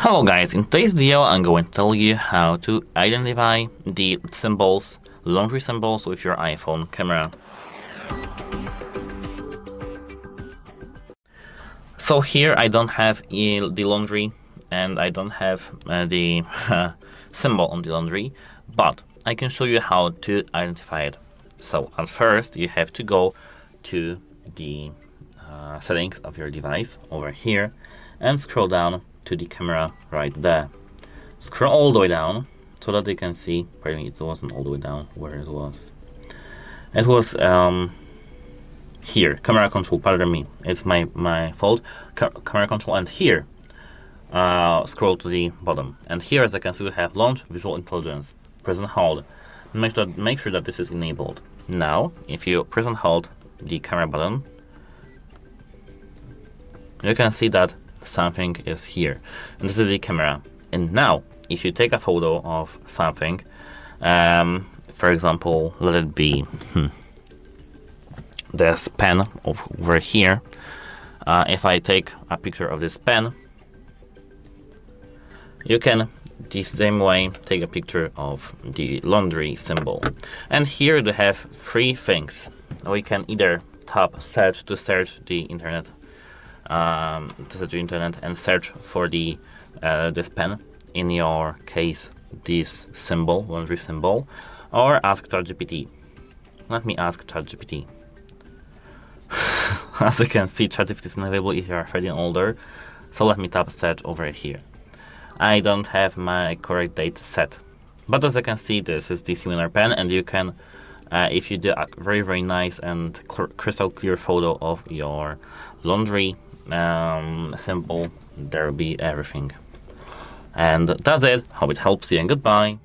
Hello guys, in today's video I'm going to tell you how to identify the symbols, laundry symbols with your iPhone camera. So here I don't have the laundry and I don't have the symbol on the laundry, but I can show you how to identify it. So at first you have to go to the settings of your device over here and scroll down to the camera right there. Scroll all the way down so that you can see, pardon me, it wasn't all the way down where it was. It was here, camera control, pardon me, it's my fault. Camera control, and here scroll to the bottom, and here as I can see we have launch visual intelligence. Press and hold. Make sure that this is enabled. Now if you press and hold the camera button, you can see that something is here, and this is the camera. And now if you take a photo of something, for example, let it be this pen over here. If I take a picture of this pen, you can the same way take a picture of the laundry symbol. And here they have three things. We can either tap search to search the internet, and search for the this pen, in your case this symbol, laundry symbol, or ask ChatGPT. Let me ask ChatGPT. As you can see, ChatGPT is unavailable if you are 30 and older, so let me tap search over here. I don't have my correct date set, but as you can see, this is the similar pen, and you can if you do a very nice and crystal clear photo of your laundry symbol, there will be everything. And that's it. Hope it helps you, and goodbye.